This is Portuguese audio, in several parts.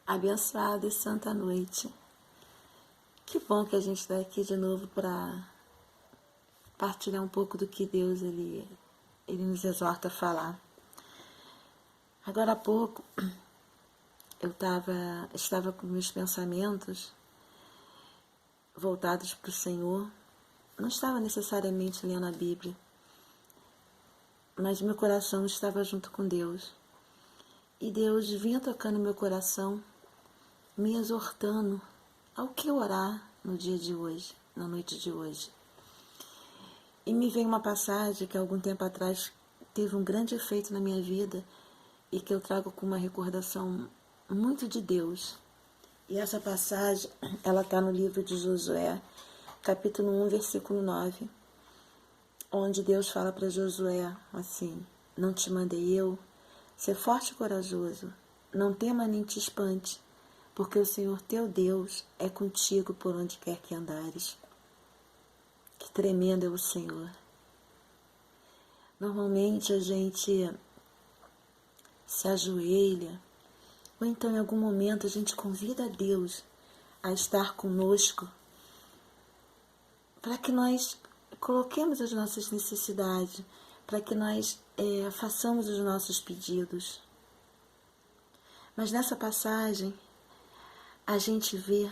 Abençoada e santa noite. Que bom que a gente está aqui de novo para partilhar um pouco do que Deus ele nos exorta a falar. Agora há pouco eu estava com meus pensamentos voltados para o Senhor. Não estava necessariamente lendo a Bíblia, mas meu coração estava junto com Deus. E Deus vinha tocando meu coração, me exortando ao que orar no dia de hoje, na noite de hoje. E me veio uma passagem que há algum tempo atrás teve um grande efeito na minha vida e que eu trago com uma recordação muito de Deus. E essa passagem, ela está no livro de Josué, capítulo 1, versículo 9, onde Deus fala para Josué assim: não te mandei eu? Ser forte e corajoso, não tema nem te espante, porque o Senhor teu Deus é contigo por onde quer que andares. Que tremendo é o Senhor. Normalmente a gente se ajoelha, ou então em algum momento a gente convida a Deus a estar conosco, para que nós coloquemos as nossas necessidades, para que nós façamos os nossos pedidos. Mas nessa passagem, a gente vê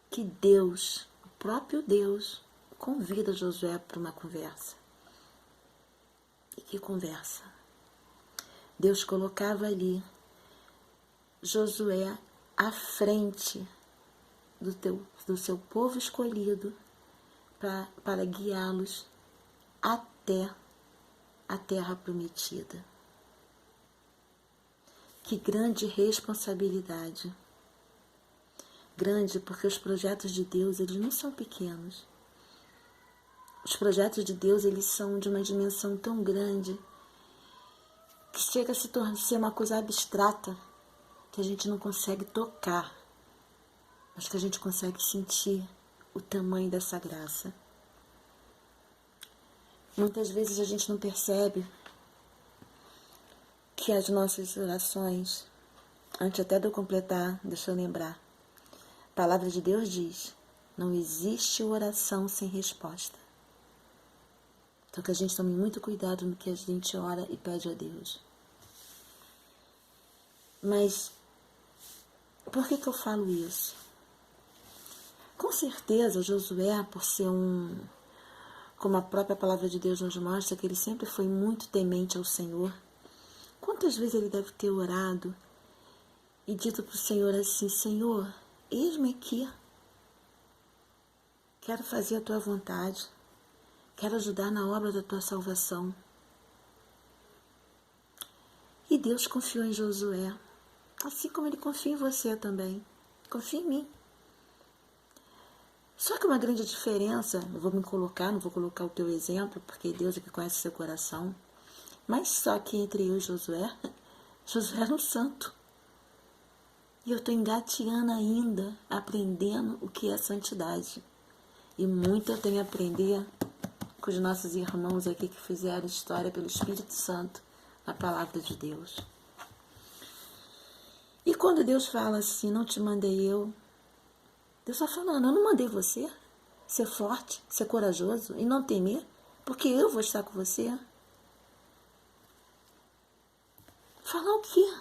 que Deus, o próprio Deus, convida Josué para uma conversa. E que conversa? Deus colocava ali Josué à frente do seu povo escolhido para guiá-los até a terra prometida. Que grande responsabilidade. Grande porque os projetos de Deus, eles não são pequenos. Os projetos de Deus, eles são de uma dimensão tão grande que chega a ser uma coisa abstrata, que a gente não consegue tocar, mas que a gente consegue sentir o tamanho dessa graça. Muitas vezes a gente não percebe que as nossas orações, antes até de eu completar, deixa eu lembrar, a palavra de Deus diz: não existe oração sem resposta. Então que a gente tome muito cuidado no que a gente ora e pede a Deus. Mas por que eu falo isso? Com certeza Josué, por ser como a própria palavra de Deus nos mostra, que ele sempre foi muito temente ao Senhor. Quantas vezes ele deve ter orado e dito para o Senhor assim: Senhor, eis-me aqui. Quero fazer a tua vontade. Quero ajudar na obra da tua salvação. E Deus confiou em Josué, assim como ele confia em você também. Confia em mim. Só que uma grande diferença, eu vou me colocar, não vou colocar o teu exemplo, porque Deus é que conhece o seu coração, mas só que entre eu e Josué, Josué era um santo. E eu estou engateando ainda, aprendendo o que é santidade. E muito eu tenho a aprender com os nossos irmãos aqui que fizeram história pelo Espírito Santo na palavra de Deus. E quando Deus fala assim: não te mandei eu, Deus está falando: eu não mandei você ser forte, ser corajoso e não temer, porque eu vou estar com você. Falar o quê?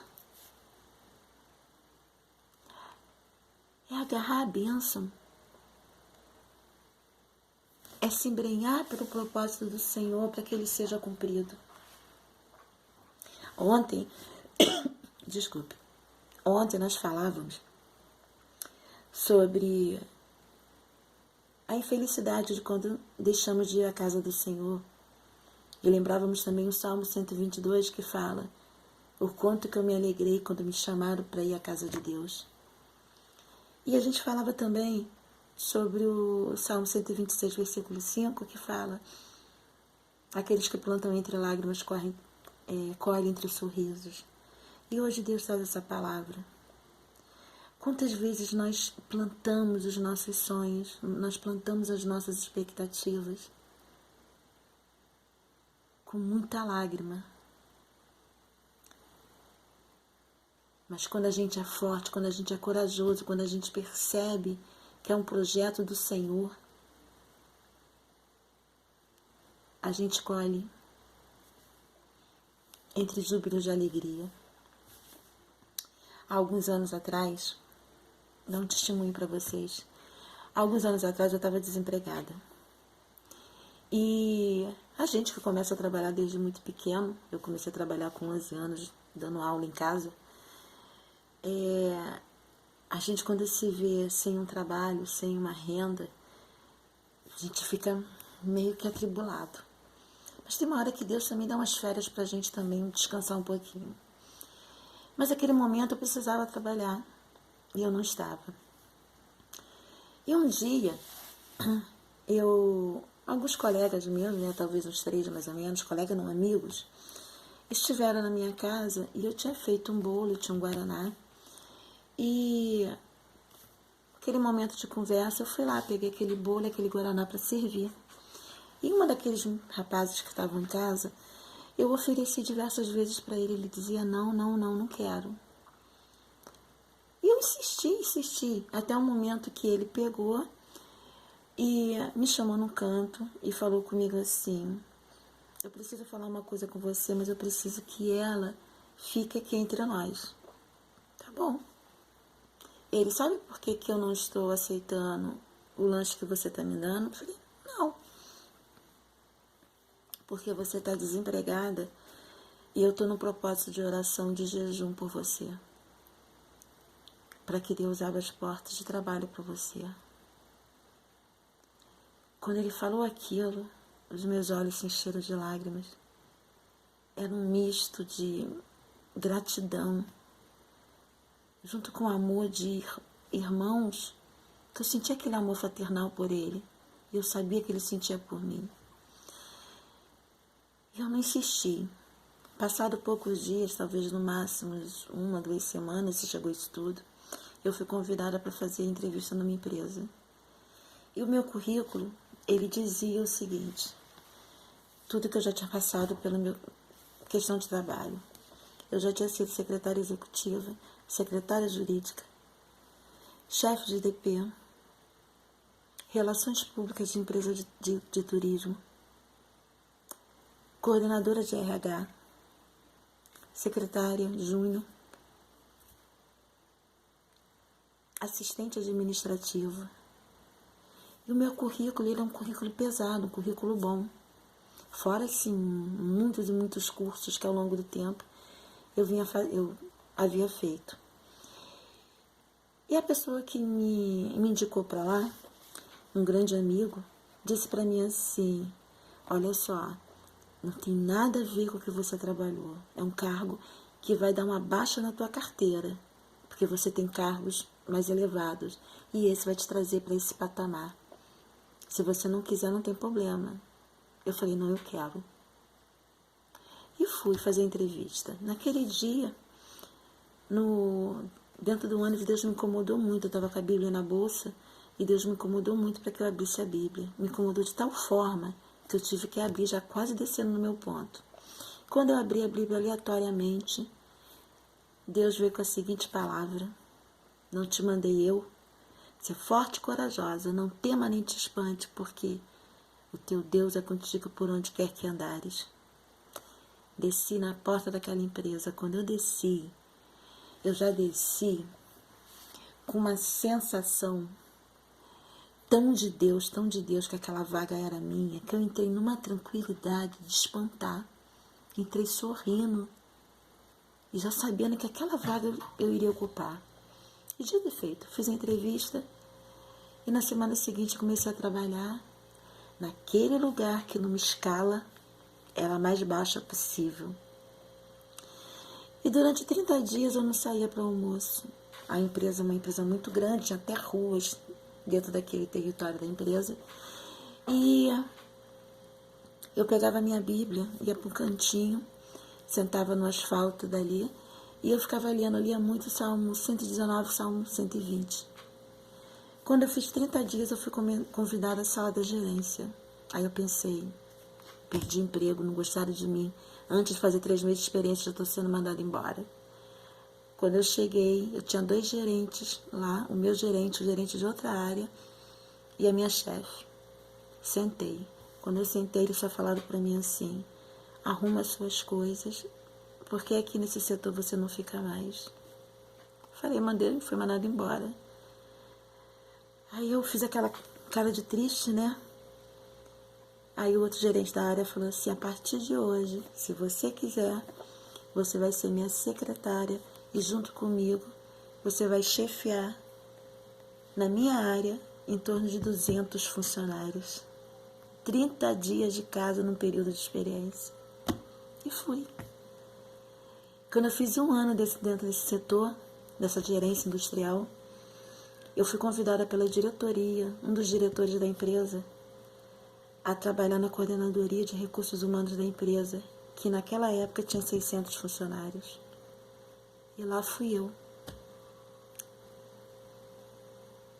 É agarrar a bênção. É se embrenhar pelo propósito do Senhor para que ele seja cumprido. Ontem nós falávamos sobre a infelicidade de quando deixamos de ir à casa do Senhor. E lembrávamos também o Salmo 122 que fala: o quanto que eu me alegrei quando me chamaram para ir à casa de Deus. E a gente falava também sobre o Salmo 126, versículo 5, que fala: aqueles que plantam entre lágrimas colhem entre sorrisos. E hoje Deus traz essa palavra. Quantas vezes nós plantamos os nossos sonhos, nós plantamos as nossas expectativas com muita lágrima. Mas quando a gente é forte, quando a gente é corajoso, quando a gente percebe que é um projeto do Senhor, a gente colhe entre júbilos de alegria. Há alguns anos atrás, dou um testemunho para vocês. Há alguns anos atrás eu estava desempregada. E a gente que começa a trabalhar desde muito pequeno, eu comecei a trabalhar com 11 anos, dando aula em casa. A gente quando se vê sem um trabalho, sem uma renda, a gente fica meio que atribulado. Mas tem uma hora que Deus também dá umas férias pra gente também descansar um pouquinho. Mas naquele momento eu precisava trabalhar e eu não estava. E um dia, alguns colegas meus, né, talvez uns 3 mais ou menos, colegas não amigos, estiveram na minha casa e eu tinha feito um bolo, tinha um guaraná. E naquele momento de conversa eu fui lá, peguei aquele bolo, aquele guaraná para servir. E uma daqueles rapazes que estavam em casa, eu ofereci diversas vezes para ele. Ele dizia, não quero. E eu insisti, até o momento que ele pegou e me chamou num canto e falou comigo assim, eu preciso falar uma coisa com você, mas eu preciso que ela fique aqui entre nós. Tá bom. Ele, sabe por que eu não estou aceitando o lanche que você está me dando? Eu falei, não. Porque você está desempregada e eu estou no propósito de oração, de jejum por você. Para que Deus abra as portas de trabalho para você. Quando ele falou aquilo, os meus olhos se encheram de lágrimas. Era um misto de gratidão, junto com o amor de irmãos, que eu sentia aquele amor fraternal por ele. E eu sabia que ele sentia por mim. E eu não insisti. Passado poucos dias, talvez no máximo 1, 2 semanas, se chegou isso tudo, eu fui convidada para fazer entrevista numa empresa. E o meu currículo, ele dizia o seguinte, tudo que eu já tinha passado pela minha questão de trabalho. Eu já tinha sido secretária executiva, secretária jurídica, chefe de DP, relações públicas de empresa de turismo, coordenadora de RH, secretária júnior, assistente administrativo. E o meu currículo, ele é um currículo pesado, um currículo bom. Fora, assim, muitos e muitos cursos que ao longo do tempo eu havia feito. E a pessoa que me indicou para lá, um grande amigo, disse para mim assim, olha só, não tem nada a ver com o que você trabalhou. É um cargo que vai dar uma baixa na tua carteira, porque você tem cargos mais elevados e esse vai te trazer para esse patamar. Se você não quiser, não tem problema. Eu falei, não, eu quero. E fui fazer a entrevista. Naquele dia, dentro do ônibus, Deus me incomodou muito. Eu estava com a Bíblia na bolsa e Deus me incomodou muito para que eu abrisse a Bíblia. Me incomodou de tal forma que eu tive que abrir, já quase descendo no meu ponto. Quando eu abri a Bíblia aleatoriamente, Deus veio com a seguinte palavra, não te mandei eu, ser forte e corajosa, não tema nem te espante, porque o teu Deus é contigo por onde quer que andares. Desci na porta daquela empresa. Quando eu desci, eu já desci com uma sensação tão de Deus, que aquela vaga era minha, que eu entrei numa tranquilidade de espantar. Entrei sorrindo e já sabendo que aquela vaga eu iria ocupar. E dito e feito, fiz a entrevista e na semana seguinte comecei a trabalhar naquele lugar que numa escala era a mais baixa possível. E durante 30 dias eu não saía para almoço. A empresa é uma empresa muito grande, tinha até ruas dentro daquele território da empresa. E eu pegava a minha Bíblia, ia para um cantinho, sentava no asfalto dali, e eu ficava lendo, eu lia muito Salmo 119, Salmo 120. Quando eu fiz 30 dias, eu fui convidada à sala da gerência. Aí eu pensei, perdi emprego, não gostaram de mim. Antes de fazer 3 meses de experiência, já estou sendo mandada embora. Quando eu cheguei, eu tinha 2 gerentes lá, o meu gerente, o gerente de outra área e a minha chefe. Sentei. Quando eu sentei, eles só falaram para mim assim: arruma as suas coisas, porque aqui nesse setor você não fica mais. Falei, fui mandado embora. Aí eu fiz aquela cara de triste, né? Aí o outro gerente da área falou assim: a partir de hoje, se você quiser, você vai ser minha secretária e junto comigo você vai chefiar na minha área em torno de 200 funcionários. 30 dias de casa num período de experiência. E fui. Quando eu fiz 1 ano dentro desse setor, dessa gerência industrial, eu fui convidada pela diretoria, um dos diretores da empresa, a trabalhar na coordenadoria de recursos humanos da empresa, que naquela época tinha 600 funcionários. E lá fui eu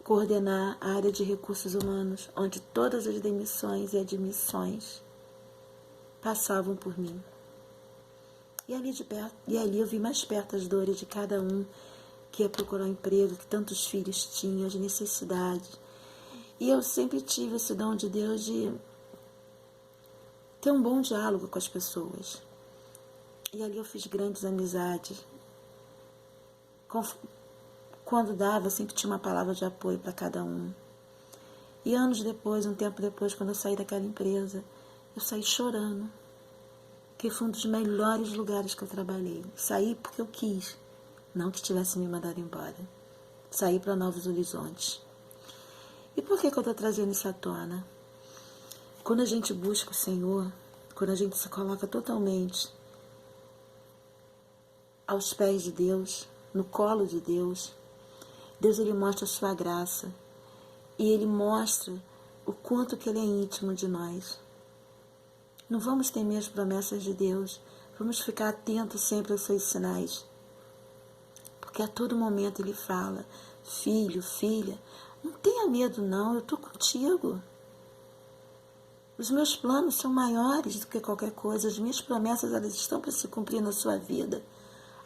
coordenar a área de recursos humanos, onde todas as demissões e admissões passavam por mim. E ali eu vi mais perto as dores de cada um que ia procurar um emprego, que tantos filhos tinham, as necessidades. E eu sempre tive esse dom de Deus de ter um bom diálogo com as pessoas. E ali eu fiz grandes amizades. Quando dava, eu sempre tinha uma palavra de apoio para cada um. E anos depois, um tempo depois, quando eu saí daquela empresa, eu saí chorando. Que foi um dos melhores lugares que eu trabalhei. Saí porque eu quis, não que tivesse me mandado embora. Saí para novos horizontes. E por que eu estou trazendo isso à tona? Quando a gente busca o Senhor, quando a gente se coloca totalmente aos pés de Deus, no colo de Deus, Deus ele mostra a sua graça e ele mostra o quanto que ele é íntimo de nós. Não vamos temer as promessas de Deus, vamos ficar atentos sempre aos seus sinais. Porque a todo momento ele fala: filho, filha, não tenha medo não, eu estou contigo. Os meus planos são maiores do que qualquer coisa, as minhas promessas elas estão para se cumprir na sua vida.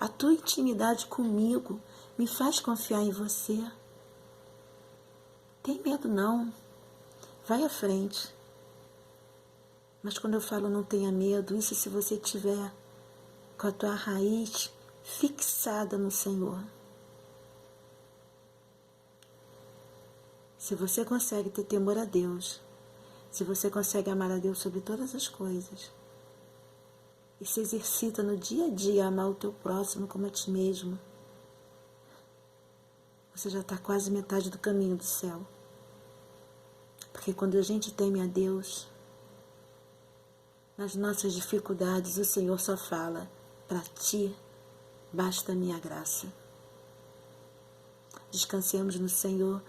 A tua intimidade comigo me faz confiar em você. Tem medo não, vai à frente. Mas quando eu falo não tenha medo, isso se você tiver com a tua raiz fixada no Senhor. Se você consegue ter temor a Deus, se você consegue amar a Deus sobre todas as coisas, e se exercita no dia a dia a amar o teu próximo como a ti mesmo, você já está quase metade do caminho do céu. Porque quando a gente teme a Deus, nas nossas dificuldades, o Senhor só fala: para ti basta a minha graça. Descansemos no Senhor,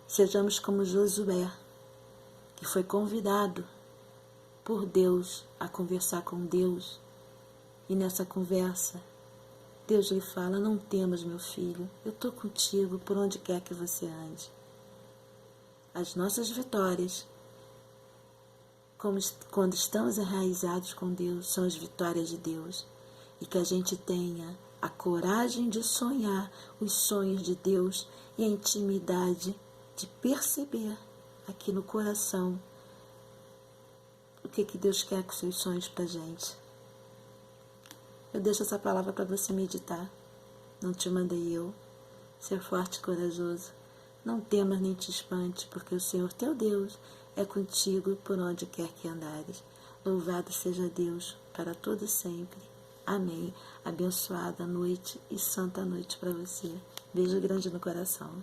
sejamos como Josué, que foi convidado por Deus a conversar com Deus. E nessa conversa, Deus lhe fala: não temas, meu filho, eu estou contigo por onde quer que você ande. As nossas vitórias, quando estamos enraizados com Deus, são as vitórias de Deus. E que a gente tenha a coragem de sonhar os sonhos de Deus e a intimidade de perceber aqui no coração o que Deus quer com seus sonhos para a gente. Eu deixo essa palavra para você meditar. Não te mandei eu. Ser forte e corajoso. Não temas nem te espante, porque o Senhor teu Deus é contigo por onde quer que andares. Louvado seja Deus para todo sempre. Amém. Abençoada noite e santa noite para você. Beijo grande no coração.